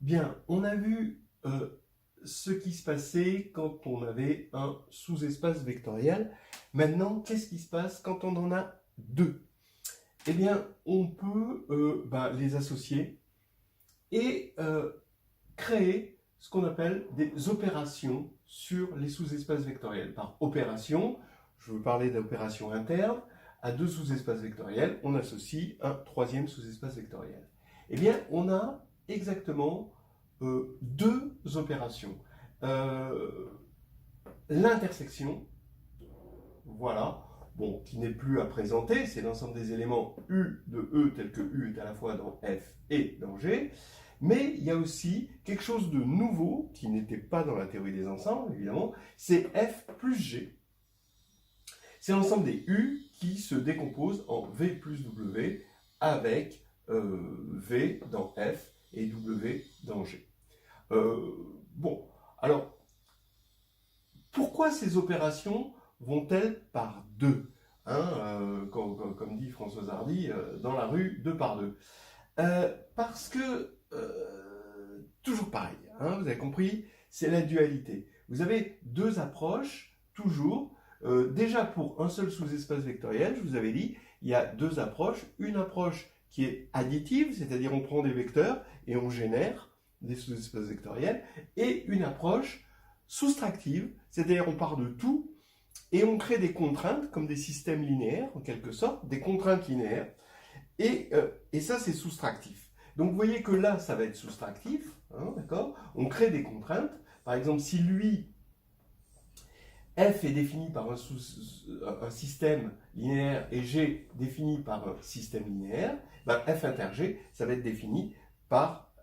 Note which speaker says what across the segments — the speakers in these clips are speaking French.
Speaker 1: Bien, on a vu ce qui se passait quand on avait un sous-espace vectoriel. Maintenant, qu'est-ce qui se passe quand on en a deux? Eh bien, on peut les associer et créer ce qu'on appelle des opérations sur les sous-espaces vectoriels. Par opération, je veux parler d'opération interne. À deux sous-espaces vectoriels, on associe un troisième sous-espace vectoriel. Eh bien, on a exactement deux opérations. Euh, L'intersection, voilà, bon, qui n'est plus à présenter, c'est l'ensemble des éléments U de E tel que U est à la fois dans F et dans G. Mais il y a aussi quelque chose de nouveau qui n'était pas dans la théorie des ensembles, évidemment, c'est F plus G. C'est l'ensemble des U qui se décompose en V plus W avec V dans F et W dans G. Bon, alors, pourquoi ces opérations vont-elles par deux, comme dit Françoise Hardy, dans la rue, deux par deux? Parce que, toujours pareil, vous avez compris, c'est la dualité. Vous avez deux approches, toujours. Déjà, pour un seul sous-espace vectoriel, je vous avais dit, il y a deux approches. Une approche qui est additive, c'est-à-dire on prend des vecteurs et on génère des sous-espaces vectoriels, et une approche soustractive, c'est-à-dire on part de tout et on crée des contraintes, comme des systèmes linéaires, en quelque sorte, des contraintes linéaires, et ça c'est soustractif. Donc vous voyez que là, ça va être soustractif, d'accord? On crée des contraintes. Par exemple, si lui, f est défini par un système linéaire et g défini par un système linéaire, ben f inter g, ça va être défini par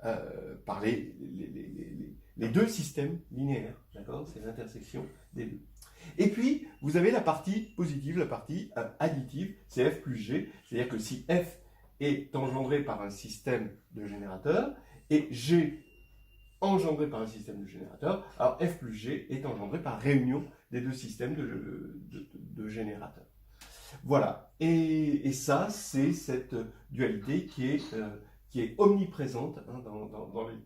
Speaker 1: les deux systèmes linéaires, d'accord? C'est l'intersection des deux. Et puis, vous avez la partie positive, la partie additive, c'est f plus g, c'est-à-dire que si f est engendré par un système de générateurs et g engendré par un système de générateurs, alors f plus g est engendré par réunion des deux systèmes de générateurs. Voilà, et ça, c'est cette dualité qui est omniprésente dans les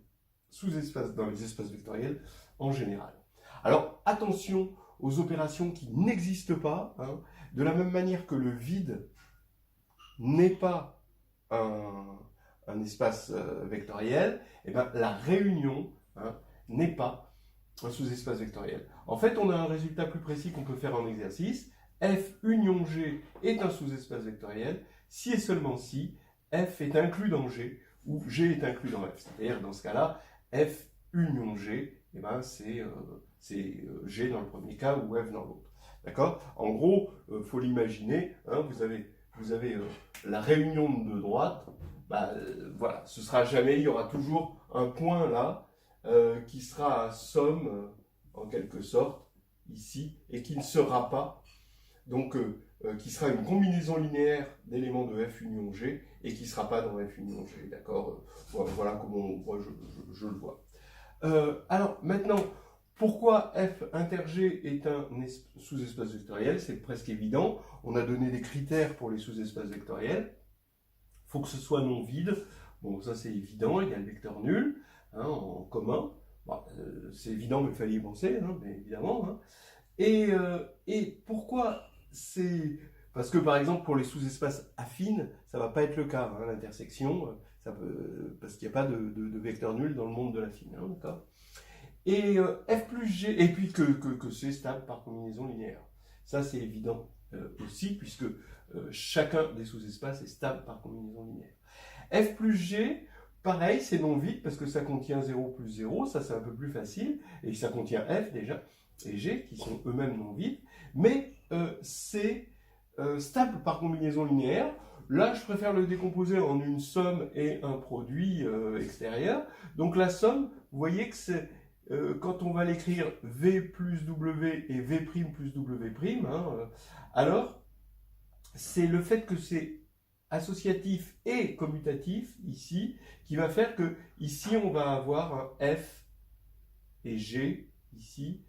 Speaker 1: sous-espaces, dans les espaces vectoriels en général. Alors, attention aux opérations qui n'existent pas, de la même manière que le vide n'est pas un espace vectoriel, et ben, la réunion n'est pas un sous-espace vectoriel. En fait, on a un résultat plus précis qu'on peut faire en exercice. F union G est un sous-espace vectoriel si et seulement si F est inclus dans G ou G est inclus dans F. C'est-à-dire, dans ce cas-là, F union G, eh ben, c'est G dans le premier cas ou F dans l'autre. D'accord? En gros, il faut l'imaginer, vous avez la réunion de droite, voilà, ce sera jamais, il y aura toujours un point là qui sera à somme, en quelque sorte, ici, et qui ne sera pas, donc qui sera une combinaison linéaire d'éléments de F union G, et qui ne sera pas dans F union G, d'accord? Voilà comment moi, je le vois. Alors, maintenant, pourquoi F inter G est un sous-espace vectoriel? C'est presque évident. On a donné des critères pour les sous-espaces vectoriels. Il faut que ce soit non vide. Bon, ça c'est évident, il y a le vecteur nul en commun. Bon, c'est évident, mais il fallait y penser, bien évidemment. Et pourquoi c'est... Parce que par exemple, pour les sous-espaces affines, ça ne va pas être le cas. L'intersection, parce qu'il n'y a pas de vecteur nul dans le monde de l'affine. D'accord? Et f plus g, et puis que c'est stable par combinaison linéaire. Ça c'est évident aussi, puisque chacun des sous-espaces est stable par combinaison linéaire. F plus g, pareil, c'est non vide, parce que ça contient 0 plus 0, ça c'est un peu plus facile, et ça contient f déjà, et g, qui sont eux-mêmes non vides, mais c'est stable par combinaison linéaire. Là, je préfère le décomposer en une somme et un produit extérieur. Donc la somme, vous voyez que c'est quand on va l'écrire V plus W et V' plus W', alors c'est le fait que c'est associatif et commutatif ici qui va faire que ici on va avoir un F et G ici,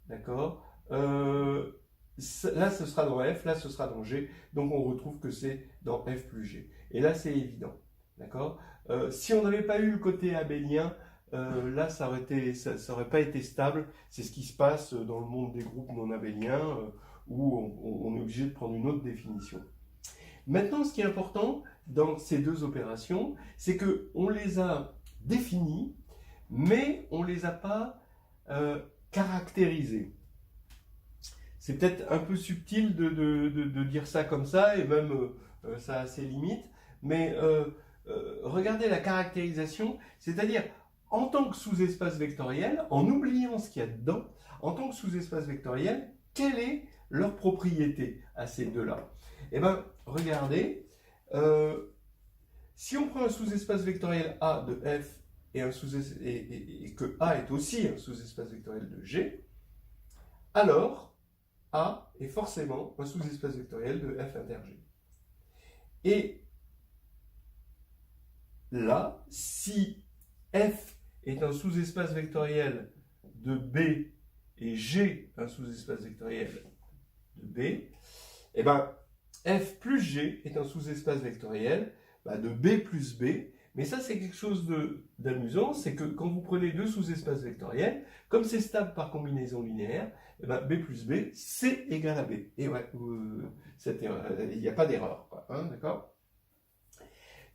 Speaker 1: d'accord? Là ce sera dans F, là ce sera dans G, donc on retrouve que c'est dans F plus G. Et là c'est évident, d'accord? Si on n'avait pas eu le côté abélien, là, ça aurait pas été stable. C'est ce qui se passe dans le monde des groupes non abéliens, où on est obligé de prendre une autre définition. Maintenant, ce qui est important dans ces deux opérations, c'est qu'on les a définies, mais on ne les a pas caractérisées. C'est peut-être un peu subtil de dire ça comme ça, et même ça a ses limites, mais regardez la caractérisation, c'est-à-dire en tant que sous-espace vectoriel, en oubliant ce qu'il y a dedans, en tant que sous-espace vectoriel, quelle est leur propriété à ces deux-là? Eh bien, regardez, si on prend un sous-espace vectoriel A de F et que A est aussi un sous-espace vectoriel de G, alors A est forcément un sous-espace vectoriel de F inter G. Et là, si F est un sous-espace vectoriel de B et G un sous-espace vectoriel de B, eh bien, F plus G est un sous-espace vectoriel de B plus B. Mais ça, c'est quelque chose d'amusant, c'est que quand vous prenez deux sous-espaces vectoriels, comme c'est stable par combinaison linéaire, eh ben, B plus B, c'est égal à B. Et ouais, il n'y a pas d'erreur, hein, d'accord?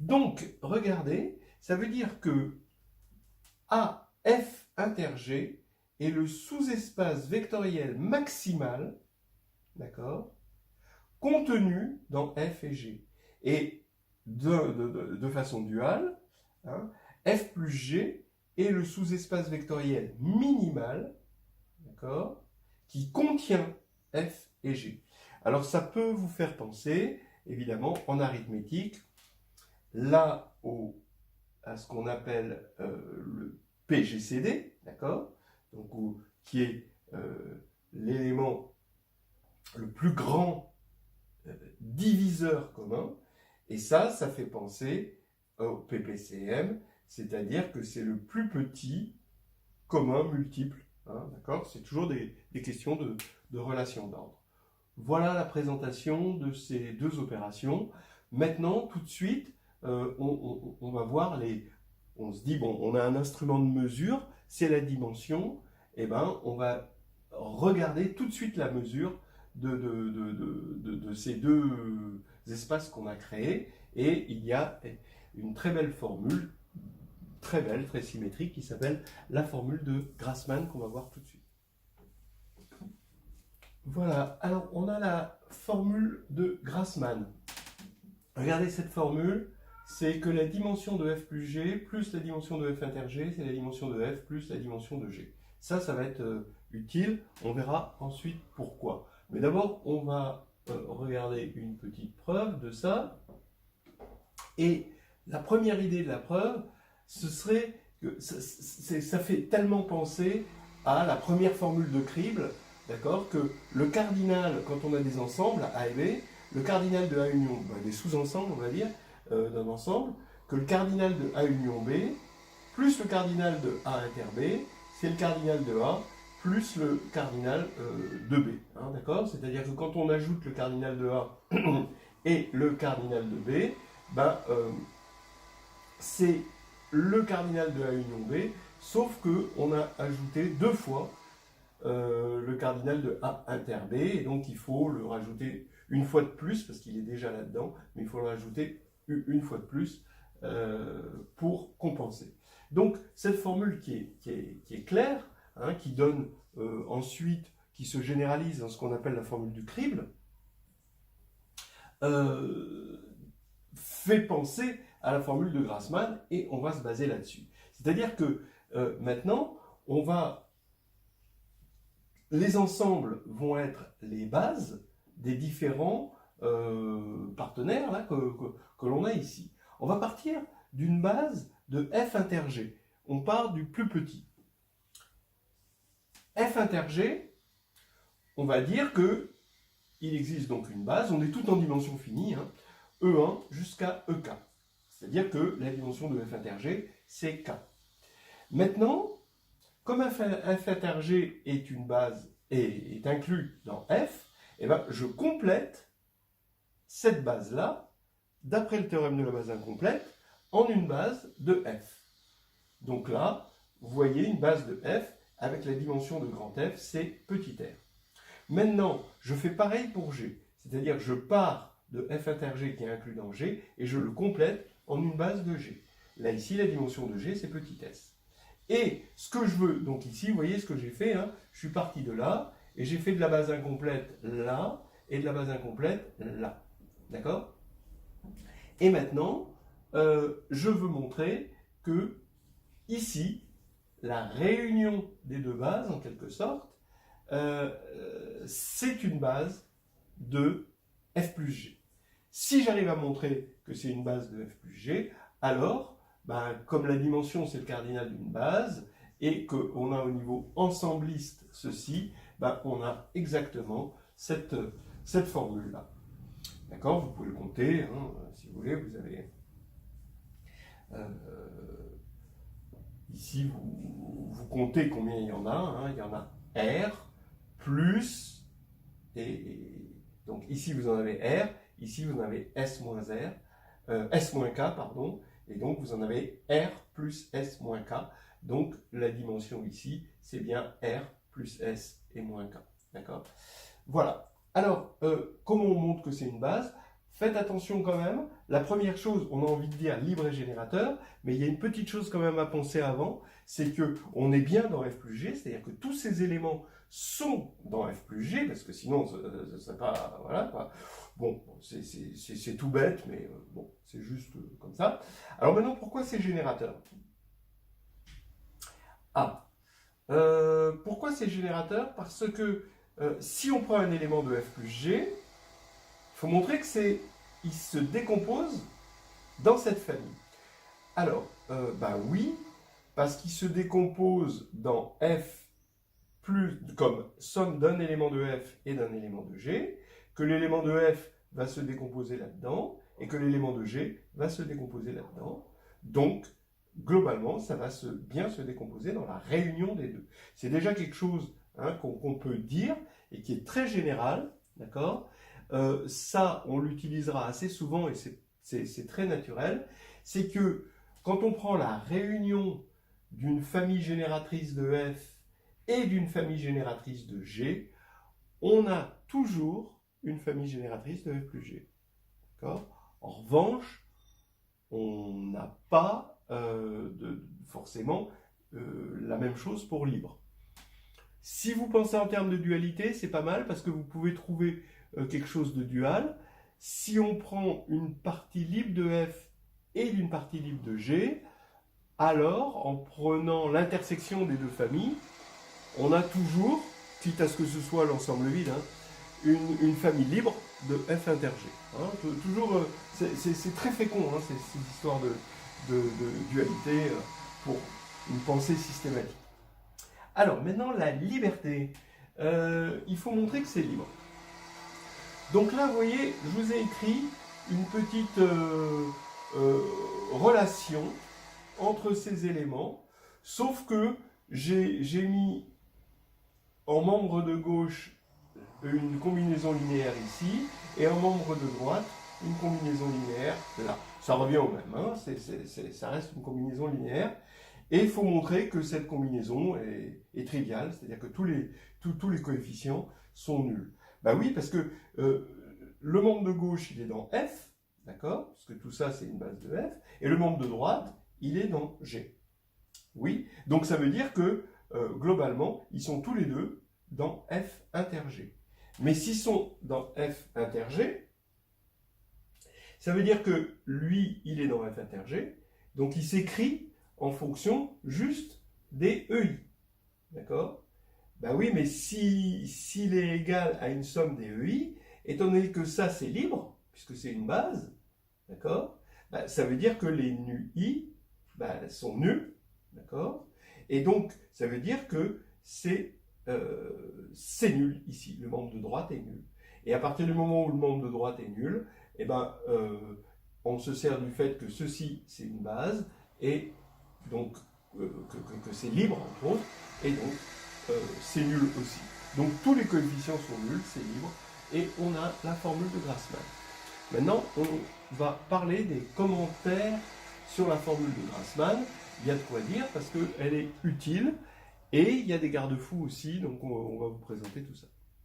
Speaker 1: Donc, regardez, ça veut dire que AF inter G est le sous-espace vectoriel maximal, d'accord, contenu dans F et G. Et de façon duale, hein, F plus G est le sous-espace vectoriel minimal, d'accord, qui contient F et G. Alors ça peut vous faire penser, évidemment, en arithmétique, là à ce qu'on appelle le PGCD, d'accord, donc qui est l'élément le plus grand diviseur commun, et ça fait penser au PPCM, c'est-à-dire que c'est le plus petit commun multiple, hein, d'accord? C'est toujours des questions de relations d'ordre. Voilà la présentation de ces deux opérations. Maintenant, tout de suite, on va voir on se dit, bon, on a un instrument de mesure, c'est la dimension, et ben, on va regarder tout de suite la mesure de ces deux espaces qu'on a créés, et il y a une très belle formule, très belle, très symétrique, qui s'appelle la formule de Grassmann, qu'on va voir tout de suite. Voilà, alors on a la formule de Grassmann. Regardez cette formule, c'est que la dimension de F plus G plus la dimension de F inter G, c'est la dimension de F plus la dimension de G. Ça va être utile, on verra ensuite pourquoi. Mais d'abord, on va regarder une petite preuve de ça. Et la première idée de la preuve, ce serait que ça fait tellement penser à la première formule de Kriebel, d'accord, que le cardinal, quand on a des ensembles, A et B, le cardinal de A union, des sous-ensembles, on va dire, d'un ensemble, que le cardinal de A union B, plus le cardinal de A inter B, c'est le cardinal de A, plus le cardinal de B, hein, d'accord? C'est-à-dire que quand on ajoute le cardinal de A et le cardinal de B, c'est le cardinal de A union B, sauf qu'on a ajouté deux fois le cardinal de A inter B, et donc il faut le rajouter une fois de plus, parce qu'il est déjà là-dedans, mais il faut le rajouter une fois de plus pour compenser. Donc cette formule qui est claire, hein, qui donne ensuite, qui se généralise dans ce qu'on appelle la formule du Kriebel, fait penser à la formule de Grassmann, et on va se baser là-dessus. C'est-à-dire que maintenant, les ensembles vont être les bases des différents partenaires là, que l'on a ici. On va partir d'une base de F inter G. On part du plus petit. F inter G, on va dire que il existe donc une base, on est tout en dimension finie, hein, E1 jusqu'à EK. C'est-à-dire que la dimension de F inter G, c'est K. Maintenant, comme F inter G est une base et est inclus dans F, eh ben, je complète cette base-là, d'après le théorème de la base incomplète, en une base de F. Donc là, vous voyez une base de f avec la dimension de grand F, c'est petit r. Maintenant, je fais pareil pour G, c'est-à-dire que je pars de f inter G qui est inclus dans G et je le complète en une base de G. Là, ici, la dimension de G, c'est petit s. Et ce que je veux, donc ici, vous voyez ce que j'ai fait, hein, je suis parti de là, et j'ai fait de la base incomplète là, et de la base incomplète là. D'accord? Et maintenant, je veux montrer que, ici, la réunion des deux bases, en quelque sorte, c'est une base de f plus g. Si j'arrive à montrer que c'est une base de f plus g, alors, ben, comme la dimension c'est le cardinal d'une base, et qu'on a au niveau ensembliste ceci, ben, on a exactement cette formule-là. D'accord? Vous pouvez le compter, hein, si vous voulez, vous avez... ici, vous comptez combien il y en a, hein, il y en a R plus, donc ici vous en avez R, ici vous en avez S moins R, S moins K, pardon, et donc vous en avez R plus S moins K, donc la dimension ici, c'est bien R plus S et moins K, d'accord? Voilà. Alors, comment on montre que c'est une base? Faites attention quand même. La première chose, on a envie de dire libre et générateur, mais il y a une petite chose quand même à penser avant, c'est que on est bien dans f plus g, c'est-à-dire que tous ces éléments sont dans f plus g, parce que sinon, ça ne serait pas... Voilà, quoi. Bon, c'est tout bête, mais bon, c'est juste comme ça. Alors maintenant, pourquoi c'est générateur? Ah, pourquoi c'est générateur? Parce que si on prend un élément de f plus g, il faut montrer que il se décompose dans cette famille. Alors, ben oui, parce qu'il se décompose dans f plus comme somme d'un élément de f et d'un élément de g, que l'élément de f va se décomposer là-dedans, et que l'élément de g va se décomposer là-dedans. Donc, globalement, ça va bien se décomposer dans la réunion des deux. C'est déjà quelque chose, hein, qu'on peut dire, et qui est très général, d'accord? Ça, on l'utilisera assez souvent, et c'est très naturel, c'est que quand on prend la réunion d'une famille génératrice de f et d'une famille génératrice de g, on a toujours une famille génératrice de f plus g. D'accord? En revanche, on n'a pas forcément la même chose pour libre. Si vous pensez en termes de dualité, c'est pas mal parce que vous pouvez trouver quelque chose de dual. Si on prend une partie libre de f et une partie libre de g, alors en prenant l'intersection des deux familles, on a toujours, quitte à ce que ce soit l'ensemble vide, hein, une famille libre de f inter g. Hein, toujours, c'est très fécond, hein, ces histoires de dualité pour une pensée systématique. Alors maintenant, la liberté. Il faut montrer que c'est libre. Donc là, vous voyez, je vous ai écrit une petite relation entre ces éléments, sauf que j'ai mis en membre de gauche une combinaison linéaire ici, et en membre de droite, une combinaison linéaire là. Ça revient au même, hein, ça reste une combinaison linéaire. Et il faut montrer que cette combinaison est triviale, c'est-à-dire que tous les coefficients sont nuls. Ben oui, parce que le membre de gauche, il est dans F, d'accord? Parce que tout ça, c'est une base de F. Et le membre de droite, il est dans G. Oui, donc ça veut dire que, globalement, ils sont tous les deux dans F inter G. Mais s'ils sont dans F inter G, ça veut dire que lui, il est dans F inter G, donc il s'écrit en fonction juste des EI. D'accord? Ben oui, mais s'il est égal à une somme des EI, étant donné que ça c'est libre, puisque c'est une base, d'accord? Ben, ça veut dire que les NUI sont nuls, d'accord? Et donc, ça veut dire que c'est nul ici, le membre de droite est nul. Et à partir du moment où le membre de droite est nul, eh ben, on se sert du fait que ceci c'est une base, et donc que c'est libre entre autres, et donc c'est nul aussi. Donc tous les coefficients sont nuls, c'est libre, et on a la formule de Grassmann. Maintenant, on va parler des commentaires sur la formule de Grassmann, il y a de quoi dire parce qu'elle est utile et il y a des garde-fous aussi, donc on va vous présenter tout ça.